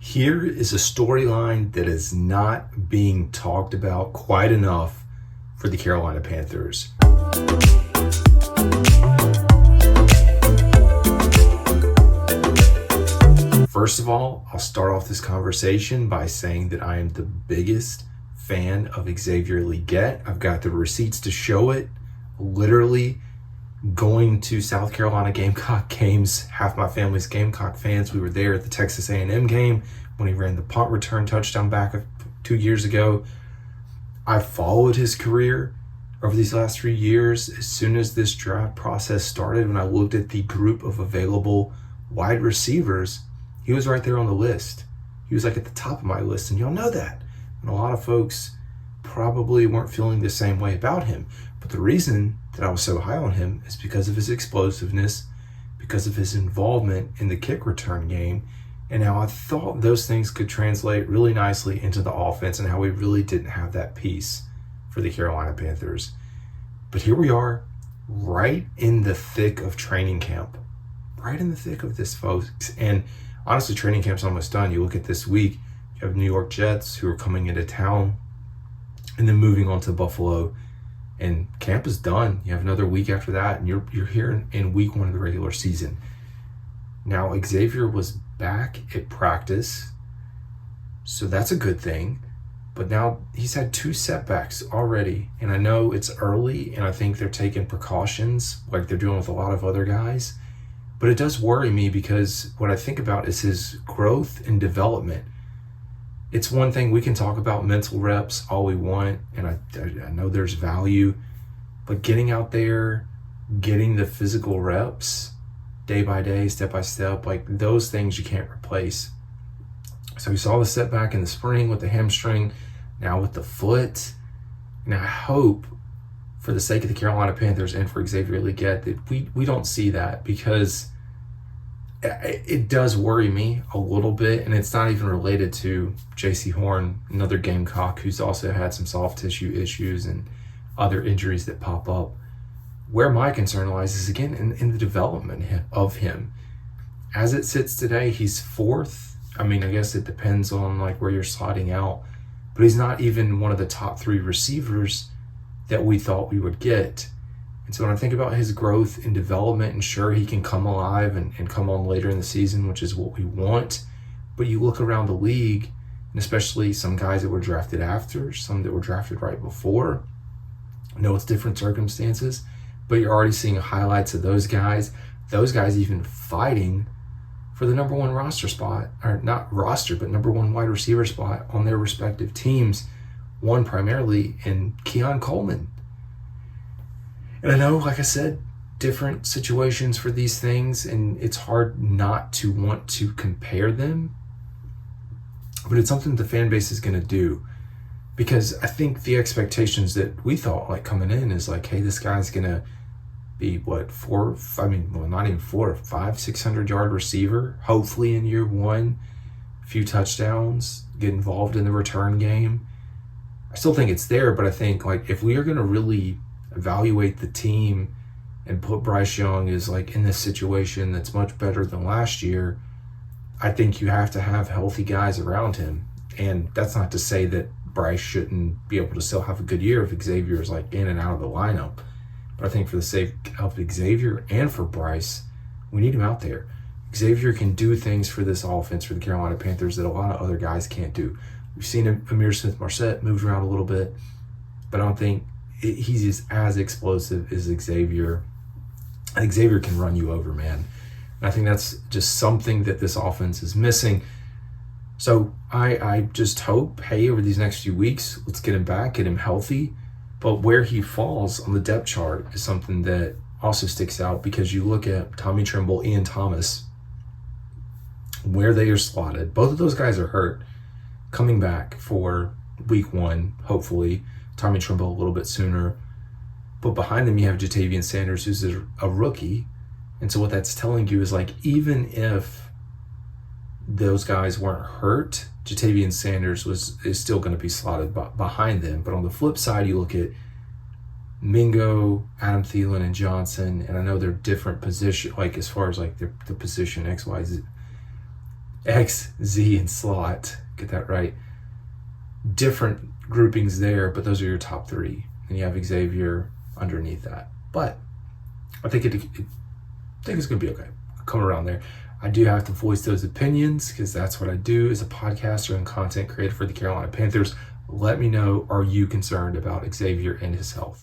Here is a storyline that is not being talked about quite enough for the Carolina Panthers. First of all, I'll start off this conversation by saying that I am the biggest fan of Xavier Legette. I've got the receipts to show it. Literally going to South Carolina Gamecock games. Half my family's Gamecock fans. We were there at the Texas A&M game when he ran the punt return touchdown back 2 years ago. I followed his career over these last 3 years. As soon as this draft process started, when I looked at the group of available wide receivers, he was right there on the list. He was like at the top of my list, and y'all know that. And a lot of folks probably weren't feeling the same way about him. But the reason that I was so high on him is because of his explosiveness, because of his involvement in the kick return game, and how I thought those things could translate really nicely into the offense and how we really didn't have that piece for the Carolina Panthers. But here we are, right in the thick of training camp. Right in the thick of this, folks. And honestly, training camp's almost done. You look at this week, you have New York Jets who are coming into town and then moving on to Buffalo. And camp is done. You have another week after that, and you're here in week one of the regular season. Now, Xavier was back at practice, so that's a good thing. But now he's had 2 setbacks already. And I know it's early, and I think they're taking precautions like they're doing with a lot of other guys. But it does worry me because what I think about is his growth and development. It's one thing, we can talk about mental reps all we want, and I know there's value, but getting out there, getting the physical reps day by day, step by step, like those things you can't replace. So we saw the setback in the spring with the hamstring, now with the foot. And I hope, for the sake of the Carolina Panthers and for Xavier Legette, that we don't see that, because it does worry me a little bit, and it's not even related to J.C. Horn, another Gamecock who's also had some soft tissue issues and other injuries that pop up. Where my concern lies is, again, in the development of him. As it sits today, he's 4th. I mean, I guess it depends on like where you're sliding out, but he's not even one of the top 3 receivers that we thought we would get. And so when I think about his growth and development, and sure, he can come alive and come on later in the season, which is what we want. But you look around the league, and especially some guys that were drafted after, some that were drafted right before. I know it's different circumstances, but you're already seeing highlights of those guys even fighting for the number 1 roster spot, or not roster, but number 1 wide receiver spot on their respective teams, one primarily in Keon Coleman. And I know, like I said, different situations for these things, and it's hard not to want to compare them. But it's something the fan base is going to do, because I think the expectations that we thought like coming in is like, hey, this guy's going to be not even 500, 600 yard receiver, hopefully in year 1, a few touchdowns, get involved in the return game. I still think it's there, but I think like if we are going to really evaluate the team and put Bryce Young as like in this situation that's much better than last year, I think you have to have healthy guys around him. And that's not to say that Bryce shouldn't be able to still have a good year if Xavier is like in and out of the lineup. But I think for the sake of Xavier and for Bryce, we need him out there. Xavier can do things for this offense for the Carolina Panthers that a lot of other guys can't do. We've seen Amir Smith-Marset move around a little bit, but I don't think he's as explosive as Xavier. And Xavier can run you over, man. And I think that's just something that this offense is missing. So I just hope, hey, over these next few weeks, let's get him back, get him healthy. But where he falls on the depth chart is something that also sticks out, because you look at Tommy Tremble, Ian Thomas, where they are slotted. Both of those guys are hurt, coming back for week 1, hopefully. Tommy Tremble a little bit sooner. But behind them, you have Jatavian Sanders, who's a rookie. And so what that's telling you is like, even if those guys weren't hurt, Jatavian Sanders is still going to be slotted behind them. But on the flip side, you look at Mingo, Adam Thielen, and Johnson, and I know they're different position, like as far as like the position X, Y, Z. X, Z, and slot. Get that right. Different groupings there, but those are your top three. And you have Xavier underneath that. But I think it's going to be okay. I'll come around there. I do have to voice those opinions because that's what I do as a podcaster and content creator for the Carolina Panthers. Let me know, are you concerned about Xavier and his health?